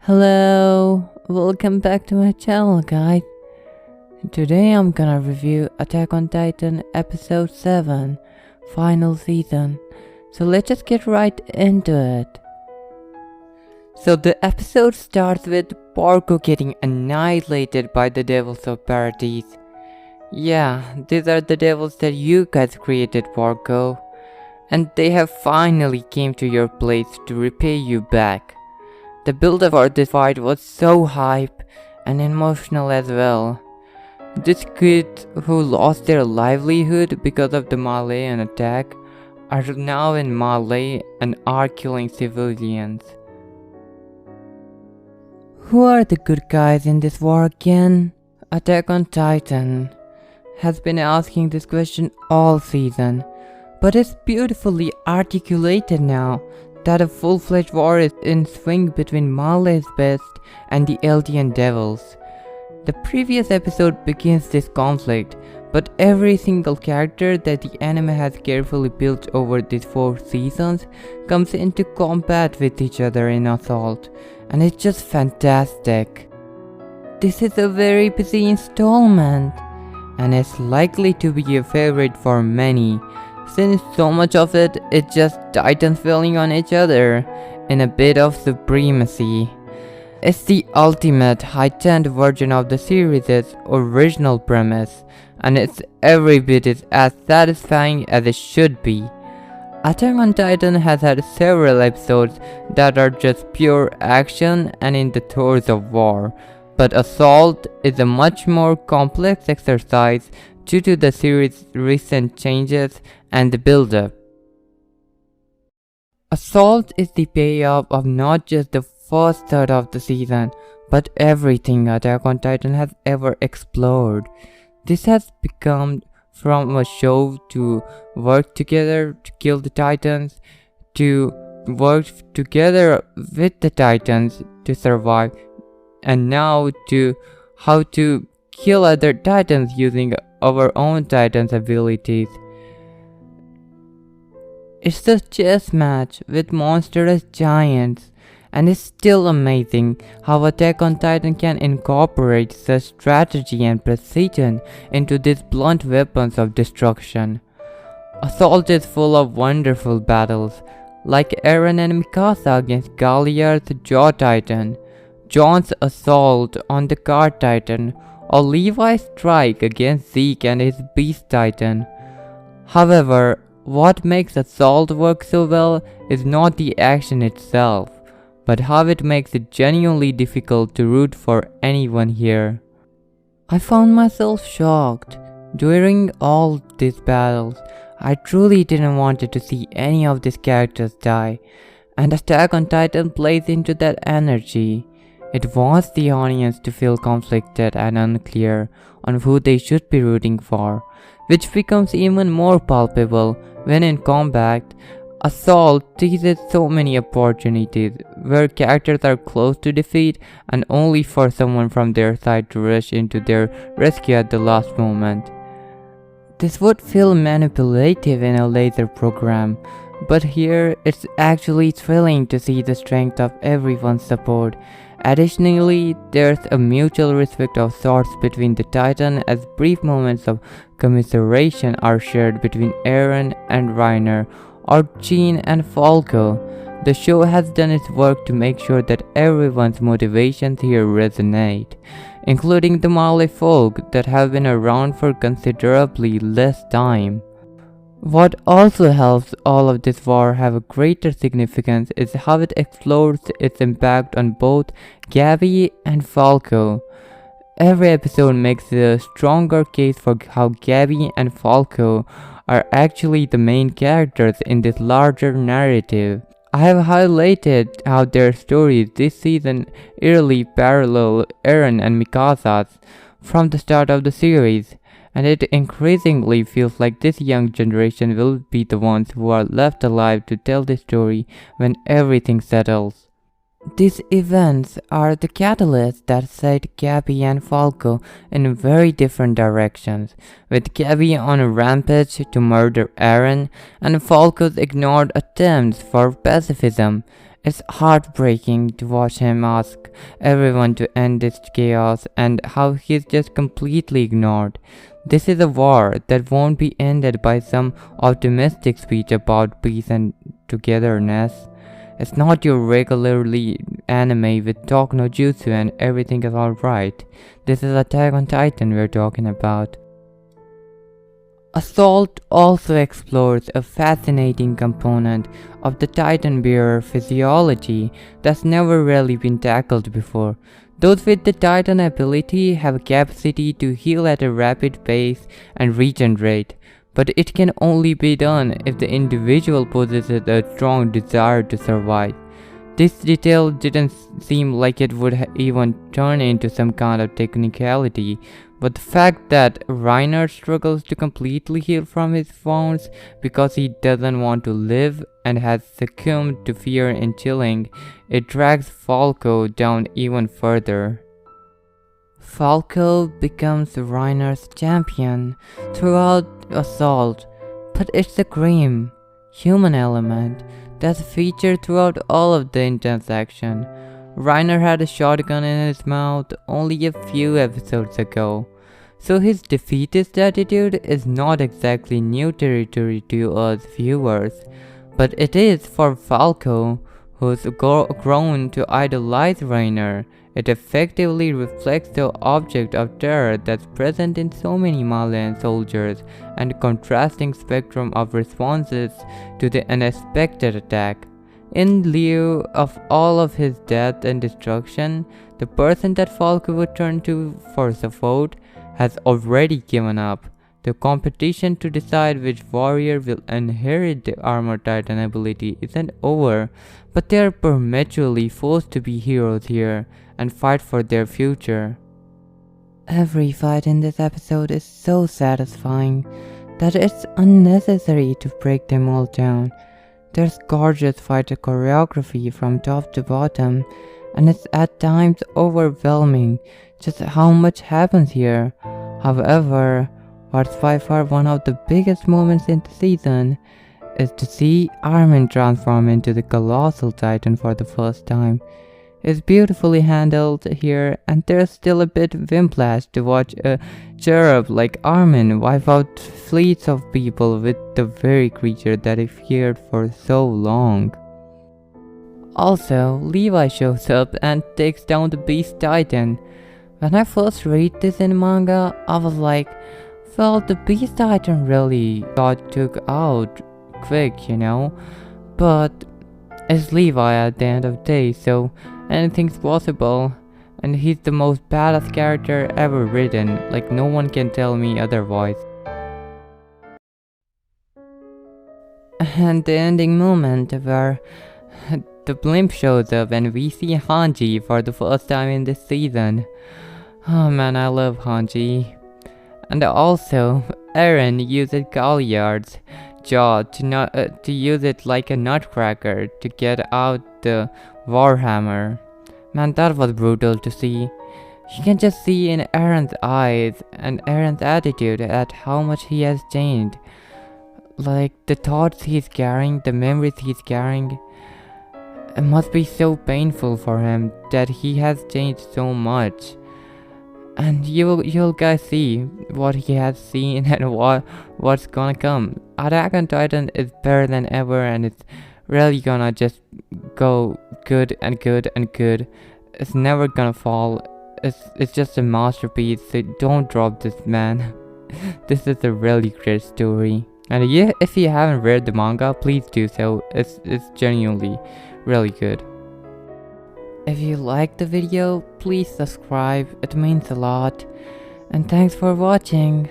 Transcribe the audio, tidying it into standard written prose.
Hello, welcome back to my channel, guys. Today I'm gonna review Attack on Titan episode 7, final season. So let's just get right into it. So the episode starts with Porco getting annihilated by the devils of Paradise. Yeah, these are the devils that you guys created, Porco. And they have finally came to your place to repay you back. The build-up for this fight was so hype and emotional as well. These kids who lost their livelihood because of the Malayan attack are now in Malay and are killing civilians. Who are the good guys in this war again? Attack on Titan has been asking this question all season, but it's beautifully articulated now that a full-fledged war is in swing between Malay's best and the Eldian devils. The previous episode begins this conflict, but every single character that the anime has carefully built over these 4 seasons comes into combat with each other in Assault, and it's just fantastic. This is a very busy installment, and it's likely to be a favorite for many, since so much of it is just titans falling on each other in a bit of supremacy. It's the ultimate heightened version of the series' original premise, and it's every bit as satisfying as it should be. Attack on Titan has had several episodes that are just pure action and in the throes of war, but Assault is a much more complex exercise due to the series' recent changes and the build-up. Assault is the payoff of not just the first third of the season, but everything Attack on Titan has ever explored. This has become from a show to work together to kill the Titans, to work together with the Titans to survive, and now to how to kill other Titans using our own Titans' abilities. It's a chess match with monstrous giants, and it's still amazing how Attack on Titan can incorporate such strategy and precision into these blunt weapons of destruction. Assault is full of wonderful battles, like Eren and Mikasa against Galliard's Jaw Titan, John's assault on the Guard Titan, or Levi's strike against Zeke and his Beast Titan. However, what makes Assault work so well is not the action itself, but how it makes it genuinely difficult to root for anyone here. I found myself shocked. During all these battles, I truly didn't want to see any of these characters die, and Attack on Titan plays into that energy. It wants the audience to feel conflicted and unclear on who they should be rooting for, which becomes even more palpable when in combat. Assault seizes so many opportunities where characters are close to defeat and only for someone from their side to rush into their rescue at the last moment. This would feel manipulative in a later program, but here it's actually thrilling to see the strength of everyone's support. Additionally, there's a mutual respect of sorts between the Titan, as brief moments of commiseration are shared between Eren and Reiner, or Jean and Falco. The show has done its work to make sure that everyone's motivations here resonate, including the Malay folk that have been around for considerably less time. What also helps all of this war have a greater significance is how it explores its impact on both Gabi and Falco. Every episode makes a stronger case for how Gabi and Falco are actually the main characters in this larger narrative. I have highlighted how their stories this season eerily parallel Eren and Mikasa's from the start of the series, and it increasingly feels like this young generation will be the ones who are left alive to tell the story when everything settles. These events are the catalysts that set Gabi and Falco in very different directions, with Gabi on a rampage to murder Eren and Falco's ignored attempts for pacifism. It's heartbreaking to watch him ask everyone to end this chaos and how he's just completely ignored. This is a war that won't be ended by some optimistic speech about peace and togetherness. It's not your regularly anime with talk no jutsu and everything is alright. This is Attack on Titan we're talking about. Assault also explores a fascinating component of the Titan bearer physiology that's never really been tackled before. Those with the Titan ability have a capacity to heal at a rapid pace and regenerate, but it can only be done if the individual possesses a strong desire to survive. This detail didn't seem like it would even turn into some kind of technicality, but the fact that Reiner struggles to completely heal from his wounds because he doesn't want to live and has succumbed to fear and chilling, it drags Falco down even further. Falco becomes Reiner's champion throughout Assault, but it's the grim, human element that's featured throughout all of the intense action. Reiner had a shotgun in his mouth only a few episodes ago, so his defeatist attitude is not exactly new territory to us viewers, but it is for Falco, who's grown to idolize Reiner. It effectively reflects the object of terror that's present in so many Malian soldiers and a contrasting spectrum of responses to the unexpected attack. In lieu of all of his death and destruction, the person that Falco would turn to for support has already given up. The competition to decide which warrior will inherit the Armor Titan ability isn't over, but they are perpetually forced to be heroes here and fight for their future. Every fight in this episode is so satisfying that it's unnecessary to break them all down. There's gorgeous fight choreography from top to bottom, and it's at times overwhelming just how much happens here. However, what's by far one of the biggest moments in the season is to see Armin transform into the Colossal Titan for the first time. It's beautifully handled here, and there's still a bit whiplash to watch a cherub like Armin wipe out fleets of people with the very creature that he feared for so long. Also, Levi shows up and takes down the Beast Titan. When I first read this in manga, I was like, well, the Beast Titan really got took out quick, you know? But it's Levi at the end of the day, so anything's possible, and he's the most badass character ever written, like no one can tell me otherwise. And the ending moment where the blimp shows up and we see Hanji for the first time in this season. Oh man, I love Hanji. And also, Eren uses Galliard's jaw to use it like a nutcracker to get out the Warhammer. Man, that was brutal to see. You can just see in Eren's eyes and Eren's attitude at how much he has changed. Like, the thoughts he's carrying, the memories he's carrying. It must be so painful for him that he has changed so much. And you'll guys see what he has seen and what's gonna come. Attack on Titan is better than ever, and it's really gonna just go good and good and good. It's never gonna fall. It's just a masterpiece, so don't drop this, man. This is a really great story. And yeah, if you haven't read the manga, please do so. It's genuinely really good. If you liked the video, please subscribe, it means a lot. And thanks for watching.